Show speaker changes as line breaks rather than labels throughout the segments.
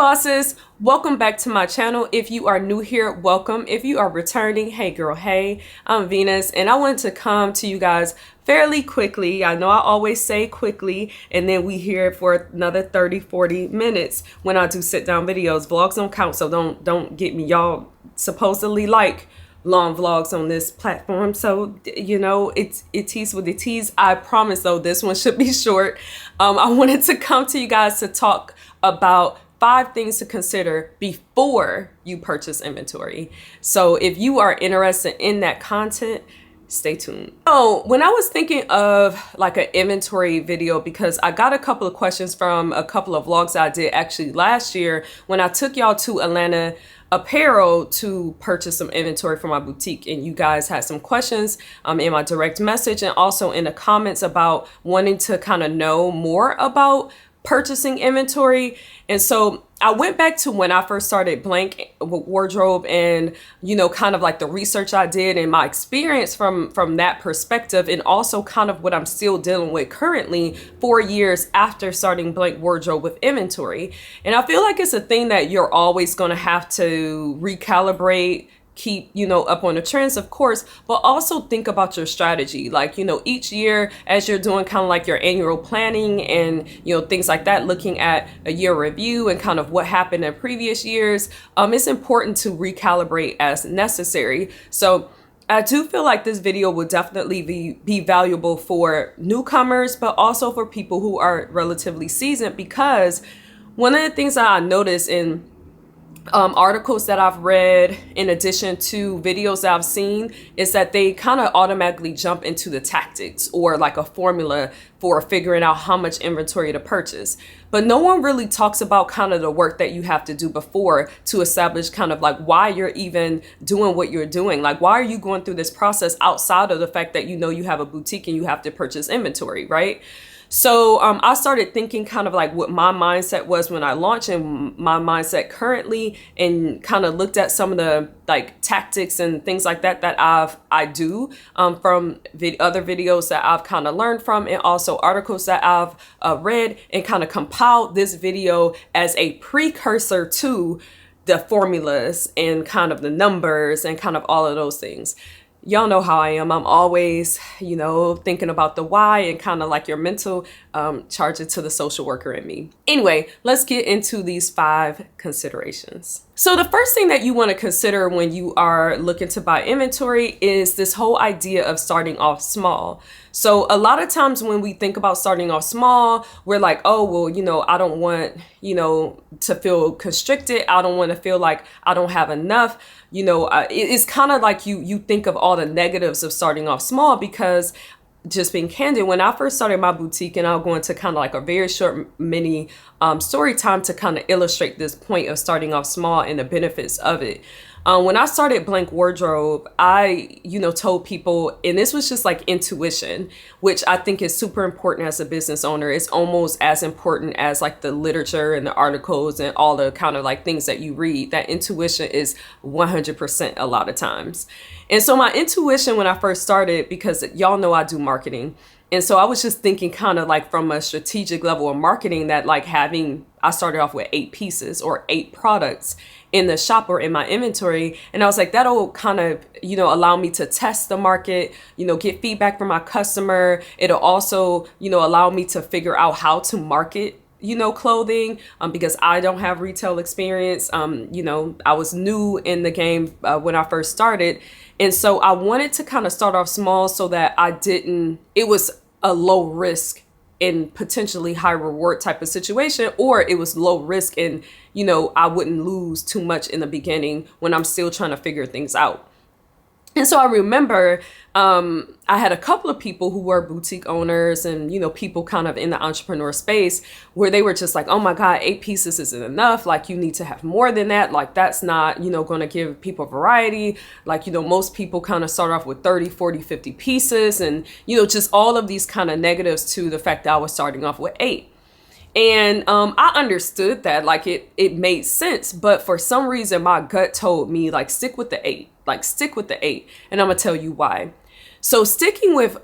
bosses, welcome back to my channel. If you are new here, welcome. If you are returning, hey girl, hey, I'm Venus, and I want to come to you guys fairly quickly. I know I always say quickly, and then we here for another 30-40 minutes when I do sit down videos. Vlogs don't count, so don't get me. Y'all supposedly like long vlogs on this platform, so you know it tease with the tease. I promise though this one should be short. I wanted to come to you guys to talk about 5 things to consider before you purchase inventory. So if you are interested in that content, stay tuned. So when I was thinking of like an inventory video, because I got a couple of questions from a couple of vlogs I did actually last year when I took y'all to Atlanta Apparel to purchase some inventory for my boutique, and you guys had some questions in my direct message and also in the comments about wanting to kind of know more about purchasing inventory. And so I went back to when I first started Blank Wardrobe and, you know, kind of like the research I did and my experience from that perspective, and also kind of what I'm still dealing with currently 4 years after starting Blank Wardrobe with inventory. And I feel like it's a thing that you're always going to have to recalibrate, keep, you know, up on the trends, of course, but also think about your strategy. Like, you know, each year as you're doing kind of like your annual planning and, you know, things like that, looking at a year review and kind of what happened in previous years, it's important to recalibrate as necessary. So I do feel like this video will definitely be valuable for newcomers, but also for people who are relatively seasoned, because one of the things that I noticed in articles that I've read, in addition to videos that I've seen, is that they kind of automatically jump into the tactics or like a formula for figuring out how much inventory to purchase. But no one really talks about kind of the work that you have to do before to establish kind of like why you're even doing what you're doing. Like, why are you going through this process outside of the fact that you know you have a boutique and you have to purchase inventory, right? So I started thinking kind of like what my mindset was when I launched and my mindset currently, and kind of looked at some of the like tactics and things like that that I do from other videos that I've kind of learned from, and also articles that I've read, and kind of compiled this video as a precursor to the formulas and kind of the numbers and kind of all of those things. Y'all know how I am. I'm always, you know, thinking about the why and kind of like your mental, charge it to the social worker in me. Anyway, let's get into these 5 considerations. So the first thing that you want to consider when you are looking to buy inventory is this whole idea of starting off small. So a lot of times when we think about starting off small, we're like, oh, well, you know, I don't want, you know, to feel constricted. I don't want to feel like I don't have enough. You know, it's kind of like you think of all the negatives of starting off small, because just being candid, when I first started my boutique, and I'll go into kind of like a very short mini story time to kind of illustrate this point of starting off small and the benefits of it. When I started Blank Wardrobe, I, you know, told people, and this was just like intuition, which I think is super important as a business owner. It's almost as important as like the literature and the articles and all the kind of like things that you read. That intuition is 100% a lot of times. And so my intuition when I first started, because y'all know I do marketing, and so I was just thinking kind of like from a strategic level of marketing, that like I started off with 8 pieces or 8 products in the shop or in my inventory. And I was like, that'll kind of, you know, allow me to test the market, you know, get feedback from my customer. It'll also, you know, allow me to figure out how to market, you know, clothing, because I don't have retail experience. You know, I was new in the game when I first started. And so I wanted to kind of start off small so that it was a low risk and potentially high reward type of situation, or it was low risk and, you know, I wouldn't lose too much in the beginning when I'm still trying to figure things out. And so I remember I had a couple of people who were boutique owners and, you know, people kind of in the entrepreneur space where they were just like, oh my God, 8 pieces isn't enough. Like, you need to have more than that. Like, that's not, you know, going to give people variety. Like, you know, most people kind of start off with 30, 40, 50 pieces, and, you know, just all of these kind of negatives to the fact that I was starting off with 8. And I understood that, like it made sense, but for some reason my gut told me like, stick with the 8, like stick with the 8. And I'm gonna tell you why. So sticking with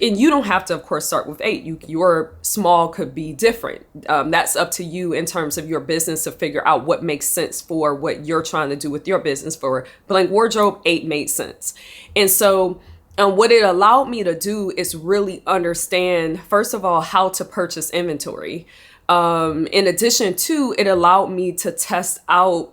and you don't have to, of course, start with 8. Your small could be different. That's up to you in terms of your business to figure out what makes sense for what you're trying to do with your business. For Blank Wardrobe, 8 made sense. And so what it allowed me to do is really understand, first of all, how to purchase inventory. In addition to, it allowed me to test out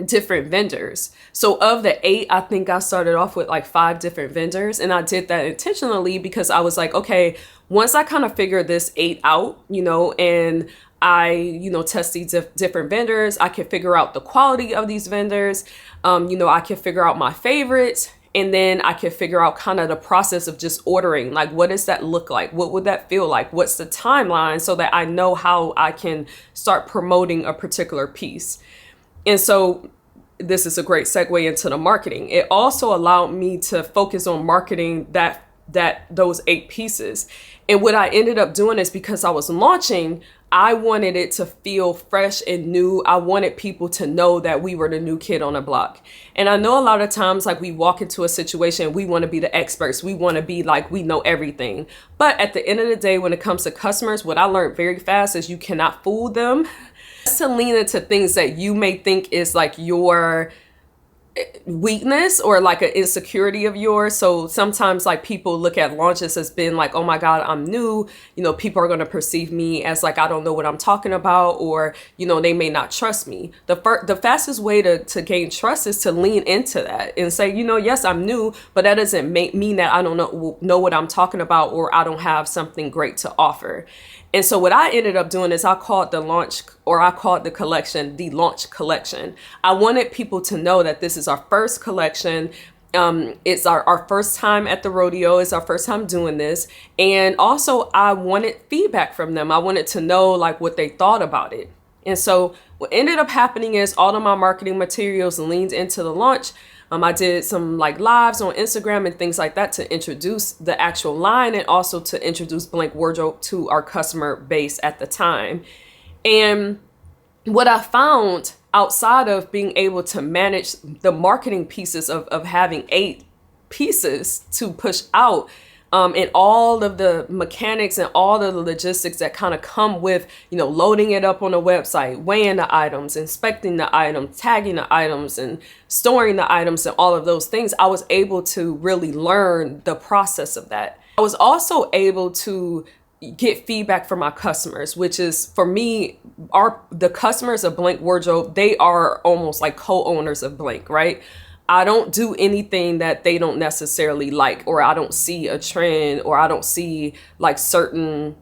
different vendors. So of the 8, I think I started off with like 5 different vendors, and I did that intentionally because I was like, okay, once I kind of figure this 8 out, and I, test these different vendors, I can figure out the quality of these vendors. I can figure out my favorites, and then I can figure out kind of the process of just ordering. Like, what does that look like? What would that feel like? What's the timeline, so that I know how I can start promoting a particular piece. And so this is a great segue into the marketing. It also allowed me to focus on marketing those 8 pieces. And what I ended up doing is, because I was launching, I wanted it to feel fresh and new. I wanted people to know that we were the new kid on the block. And I know a lot of times, like, we walk into a situation, we want to be the experts. We want to be like, we know everything. But at the end of the day, when it comes to customers, what I learned very fast is you cannot fool them. To lean into things that you may think is like your weakness or like an insecurity of yours. So sometimes, like, people look at launches as being like, oh my God, I'm new. People are going to perceive me as like, I don't know what I'm talking about, or, they may not trust me. The fastest way to gain trust is to lean into that and say, yes, I'm new, but that doesn't mean that I don't know what I'm talking about, or I don't have something great to offer. And so what I ended up doing is I called the collection the Launch Collection. I wanted people to know that this is our first collection. It's our first time at the rodeo. It's our first time doing this. And also, I wanted feedback from them. I wanted to know, like, what they thought about it. And so what ended up happening is all of my marketing materials leaned into the launch. I did some like lives on Instagram and things like that to introduce the actual line, and also to introduce Blank Wardrobe to our customer base at the time. And what I found, outside of being able to manage the marketing pieces of having 8 pieces to push out, and all of the mechanics and all of the logistics that kind of come with, loading it up on a website, weighing the items, inspecting the items, tagging the items, and storing the items, and all of those things, I was able to really learn the process of that. I was also able to get feedback from my customers, which is, for me, the customers of Blank Wardrobe, they are almost like co-owners of Blank, right? I don't do anything that they don't necessarily like, or I don't see a trend, or I don't see like certain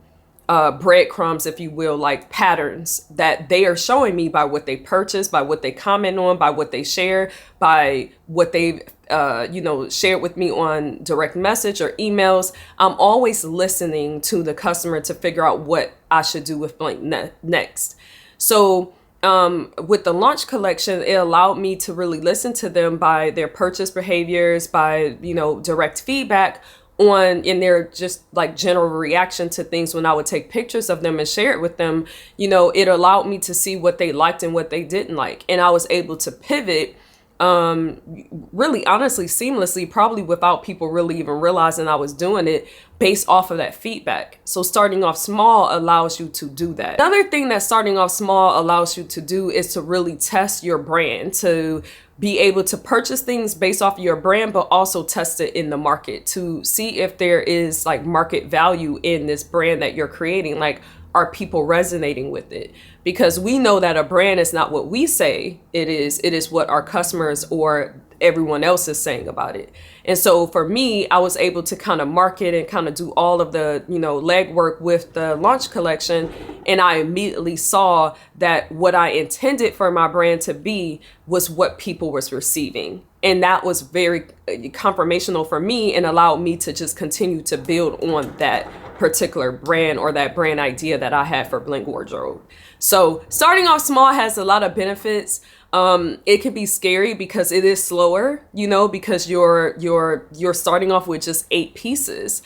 breadcrumbs, if you will, like patterns that they are showing me by what they purchase, by what they comment on, by what they share, by what they've shared with me on direct message or emails. I'm always listening to the customer to figure out what I should do with Blank next. So with the Launch Collection, it allowed me to really listen to them by their purchase behaviors, by, direct feedback in their just like general reaction to things. When I would take pictures of them and share it with them, it allowed me to see what they liked and what they didn't like. And I was able to pivot really, honestly, seamlessly, probably without people really even realizing I was doing it, based off of that feedback. So starting off small allows you to do that. Another thing that starting off small allows you to do is to really test your brand, to be able to purchase things based off of your brand, but also test it in the market to see if there is like market value in this brand that you're creating. Like, are people resonating with it? Because we know that a brand is not what we say it is what our customers or everyone else is saying about it. And so for me, I was able to kind of market and kind of do all of the, legwork with the Launch Collection. And I immediately saw that what I intended for my brand to be was what people was receiving. And that was very confirmational for me, and allowed me to just continue to build on that particular brand, or that brand idea that I had for Blank Wardrobe. So starting off small has a lot of benefits. It can be scary because it is slower, because you're starting off with just 8 pieces.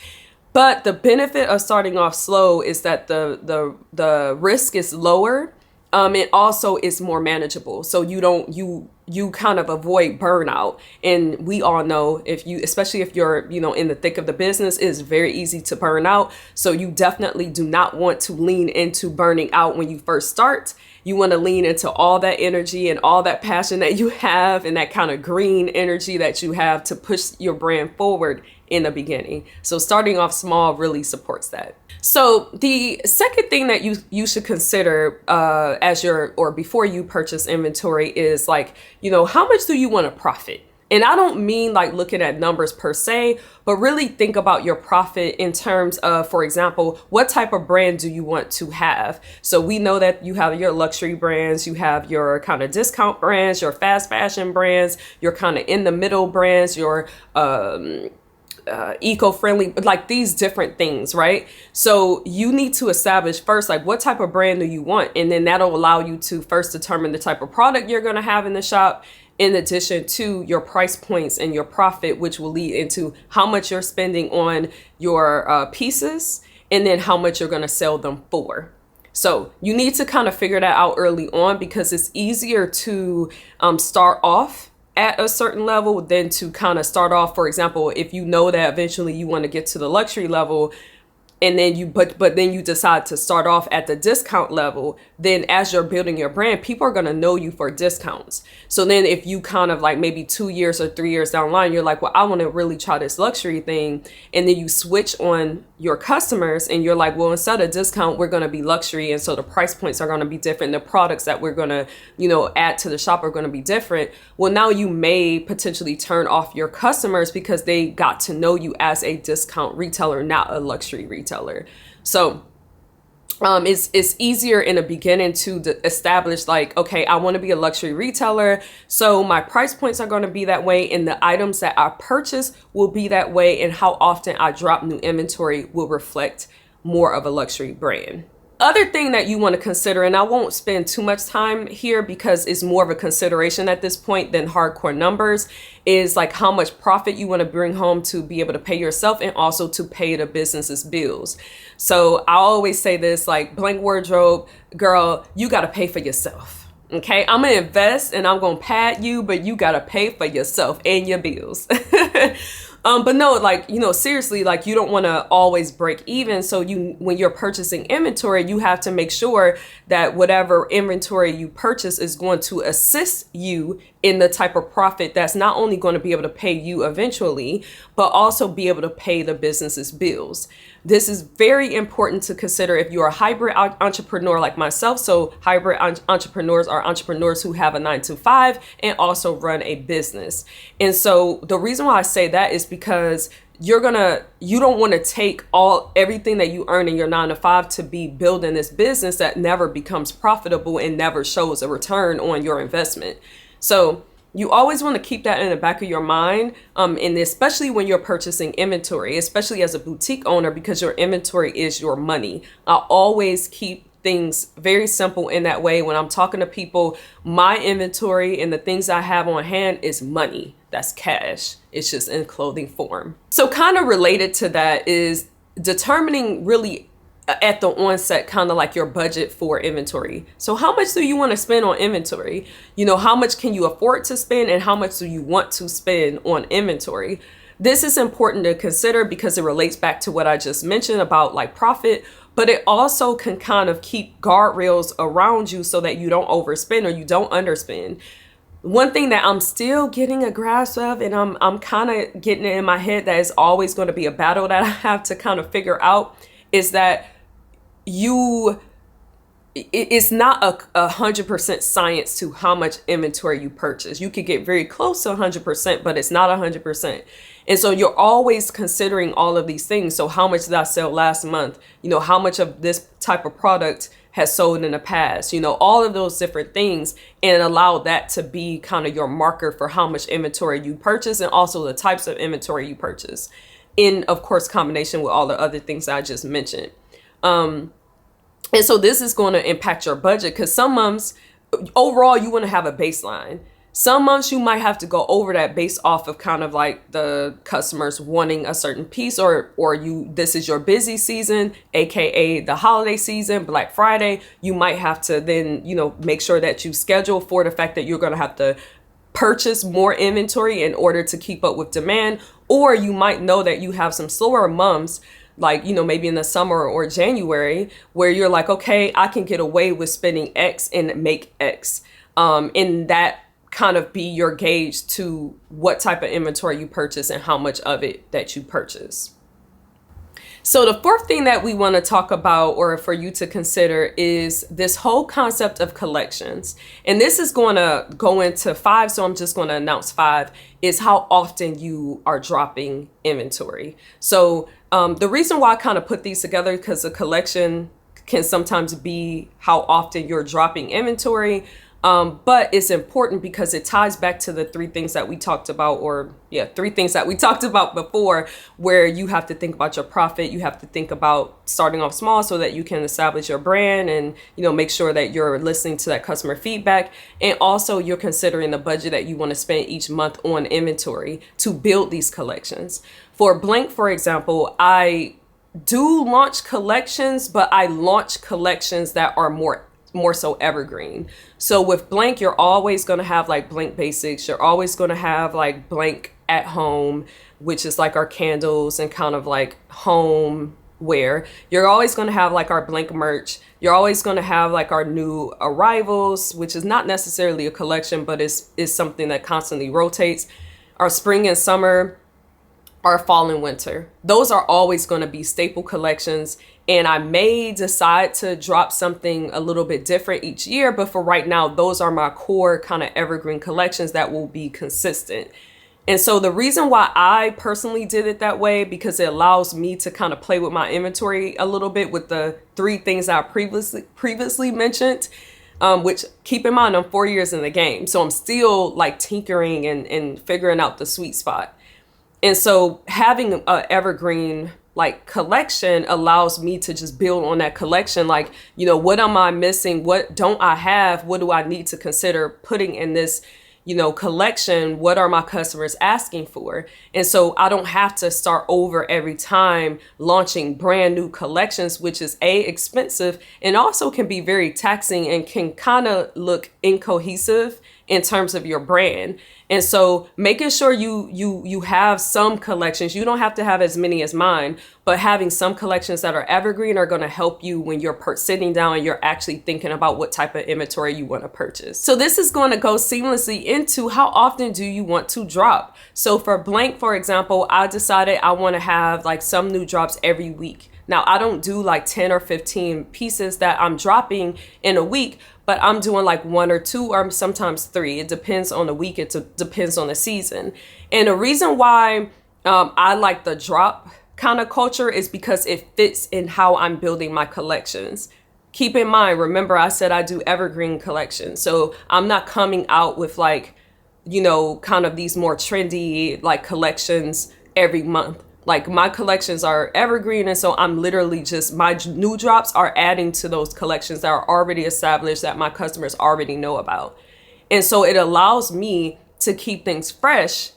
But the benefit of starting off slow is that the risk is lower. It also is more manageable. So you you kind of avoid burnout. And we all know, if you, especially if you're, in the thick of the business, it's very easy to burn out. So you definitely do not want to lean into burning out when you first start. You want to lean into all that energy and all that passion that you have, and that kind of green energy that you have to push your brand forward in the beginning. So starting off small really supports that. So the second thing that you should consider before you purchase inventory is like, how much do you want to profit? And I don't mean like looking at numbers per se, but really think about your profit in terms of, for example, what type of brand do you want to have? So we know that you have your luxury brands, you have your kind of discount brands, your fast fashion brands, your kind of in the middle brands, your eco-friendly, like these different things, right? So you need to establish first, like, what type of brand do you want? And then that'll allow you to first determine the type of product you're going to have in the shop, in addition to your price points and your profit, which will lead into how much you're spending on your pieces, and then how much you're going to sell them for. So you need to kind of figure that out early on, because it's easier to start off at a certain level than to kind of start off, for example, if you know that eventually you want to get to the luxury level, and then but then you decide to start off at the discount level, then as you're building your brand, people are going to know you for discounts. So then if you kind of like maybe 2 years or 3 years down the line, you're like, well, I want to really try this luxury thing. And then you switch on your customers and you're like, well, instead of discount, we're going to be luxury. And so the price points are going to be different. The products that we're going to, add to the shop are going to be different. Well, now you may potentially turn off your customers because they got to know you as a discount retailer, not a luxury retailer. So it's easier in the beginning to establish like, okay, I want to be a luxury retailer, so my price points are going to be that way, and the items that I purchase will be that way, and how often I drop new inventory will reflect more of a luxury brand. Other thing that you want to consider, and I won't spend too much time here because it's more of a consideration at this point than hardcore numbers, is like how much profit you want to bring home to be able to pay yourself and also to pay the business's bills. So I always say this, like, blank wardrobe, girl, you got to pay for yourself. Okay, I'm going to invest and I'm going to pad you, but you got to pay for yourself and your bills. But no, like, seriously, like, you don't want to always break even. So when you're purchasing inventory, you have to make sure that whatever inventory you purchase is going to assist you in the type of profit that's not only going to be able to pay you eventually, but also be able to pay the business's bills. This is very important to consider if you're a hybrid entrepreneur like myself. So hybrid entrepreneurs are entrepreneurs who have a 9-to-5 and also run a business. And so the reason why I say that is because you don't want to take everything that you earn in your 9-to-5 to be building this business that never becomes profitable and never shows a return on your investment. So you always want to keep that in the back of your mind, and especially when you're purchasing inventory, especially as a boutique owner, because your inventory is your money. I always keep things very simple in that way. When I'm talking to people, my inventory and the things I have on hand is money. That's cash. It's just in clothing form. So kind of related to that is determining really at the onset, kind of like your budget for inventory. So how much do you want to spend on inventory? How much can you afford to spend, and how much do you want to spend on inventory? This is important to consider because it relates back to what I just mentioned about like profit, but it also can kind of keep guardrails around you so that you don't overspend or you don't underspend. One thing that I'm still getting a grasp of, and I'm kind of getting it in my head, that is always going to be a battle that I have to kind of figure out, is that it's not 100% science to how much inventory you purchase. You could get very close to 100%, but it's not 100%. And so you're always considering all of these things. So how much did I sell last month? How much of this type of product has sold in the past? All of those different things, and allow that to be kind of your marker for how much inventory you purchase, and also the types of inventory you purchase, in, of course, combination with all the other things that I just mentioned. And so this is going to impact your budget, because some months, overall, you want to have a baseline. Some months you might have to go over that based off of kind of like the customers wanting a certain piece, or this is your busy season, aka the holiday season, Black Friday. You might have to then, make sure that you schedule for the fact that you're going to have to purchase more inventory in order to keep up with demand, or you might know that you have some slower months, like, maybe in the summer or January, where you're like, okay, I can get away with spending X and make X. And that kind of be your gauge to what type of inventory you purchase and how much of it that you purchase. So the fourth thing that we want to talk about, or for you to consider, is this whole concept of collections. And this is going to go into 5, so I'm just going to announce 5, is how often you are dropping inventory. So the reason why I kind of put these together, because a collection can sometimes be how often you're dropping inventory. But it's important because it ties back to the 3 things that we talked about, 3 things that we talked about before, where you have to think about your profit. You have to think about starting off small so that you can establish your brand and, make sure that you're listening to that customer feedback. And also you're considering the budget that you want to spend each month on inventory to build these collections. For Blank, for example, I do launch collections, but I launch collections that are more so evergreen. So with Blank, you're always going to have like Blank Basics. You're always going to have like Blank at Home, which is like our candles and kind of like home wear. You're always going to have like our Blank merch. You're always going to have like our new arrivals, which is not necessarily a collection, but is something that constantly rotates. Our spring and summer, our fall and winter. Those are always going to be staple collections. And I may decide to drop something a little bit different each year, but for right now, those are my core kind of evergreen collections that will be consistent. And so the reason why I personally did it that way, because it allows me to kind of play with my inventory a little bit with the 3 things I previously mentioned, which, keep in mind, I'm 4 years in the game. So I'm still like tinkering and figuring out the sweet spot. And so having an evergreen like collection allows me to just build on that collection. Like, what am I missing? What don't I have? What do I need to consider putting in this, collection? What are my customers asking for? And so I don't have to start over every time launching brand new collections, which is expensive and also can be very taxing and can kind of look incohesive in terms of your brand. And so making sure you have some collections. You don't have to have as many as mine, but having some collections that are evergreen are going to help you when you're sitting down and you're actually thinking about what type of inventory you want to purchase. So this is going to go seamlessly into how often do you want to drop. So for Blank, for example, I decided I want to have like some new drops every week. Now, I don't do like 10 or 15 pieces that I'm dropping in a week, but I'm doing like 1 or 2 or sometimes 3. It depends on the week. It depends on the season. And the reason why I like the drop kind of culture is because it fits in how I'm building my collections. Keep in mind, remember I said I do evergreen collections. So I'm not coming out with like, kind of these more trendy like collections every month. Like my collections are evergreen. And so I'm literally just, my new drops are adding to those collections that are already established that my customers already know about. And so it allows me to keep things fresh,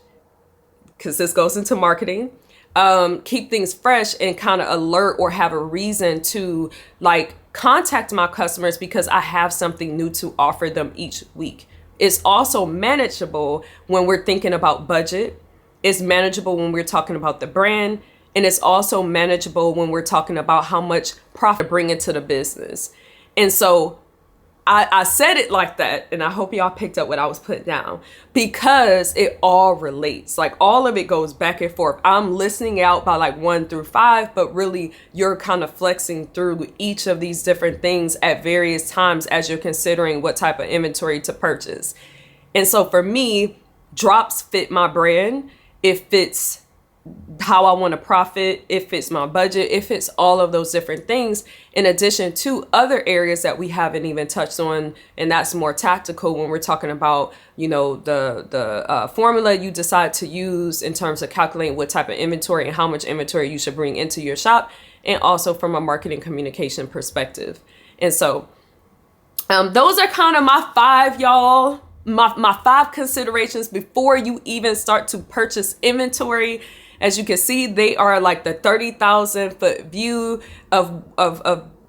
because this goes into marketing, keep things fresh and kind of alert or have a reason to like contact my customers because I have something new to offer them each week. It's also manageable when we're thinking about budget. It's manageable when we're talking about the brand, and it's also manageable when we're talking about how much profit bring into the business. And so I said it like that, and I hope y'all picked up what I was putting down, because it all relates. Like all of it goes back and forth. I'm listening out by like 1 through 5, but really you're kind of flexing through each of these different things at various times as you're considering what type of inventory to purchase. And so for me, drops fit my brand. It fits how I want to profit. It fits my budget. It fits all of those different things, in addition to other areas that we haven't even touched on. And that's more tactical when we're talking about, the formula you decide to use in terms of calculating what type of inventory and how much inventory you should bring into your shop, and also from a marketing communication perspective. And so those are kind of my 5, y'all. My 5 considerations before you even start to purchase inventory. As you can see, they are like the 30,000 foot view of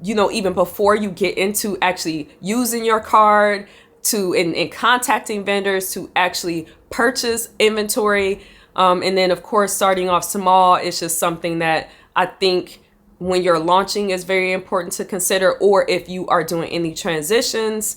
even before you get into actually using your card, in contacting vendors to actually purchase inventory. And then of course, starting off small is just something that I think when you're launching is very important to consider, or if you are doing any transitions.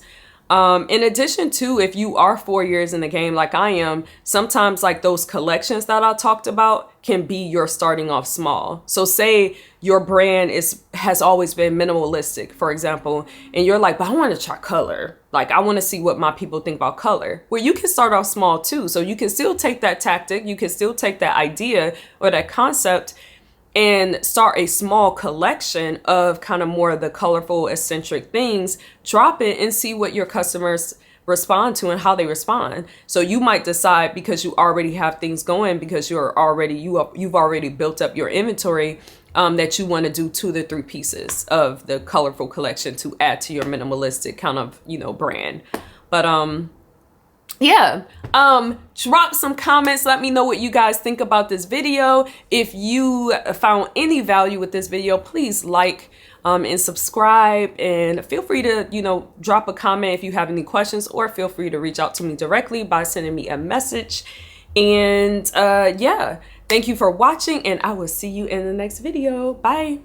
In addition to, if you are 4 years in the game like I am, sometimes like those collections that I talked about can be your starting off small. So say your brand has always been minimalistic, for example, and you're like, but I want to try color. Like, I want to see what my people think about color. Well, you can start off small too. So you can still take that tactic, you can still take that idea or that concept and start a small collection of kind of more of the colorful, eccentric things, drop it and see what your customers respond to and how they respond. So you might decide, because you already have things going, because you've already built up your inventory, that you want to do 2 to 3 pieces of the colorful collection to add to your minimalistic kind of, brand. But yeah, drop some comments. Let me know what you guys think about this video. If you found any value with this video, please like and subscribe, and feel free to drop a comment if you have any questions, or feel free to reach out to me directly by sending me a message. And yeah, thank you for watching, and I will see you in the next video. Bye.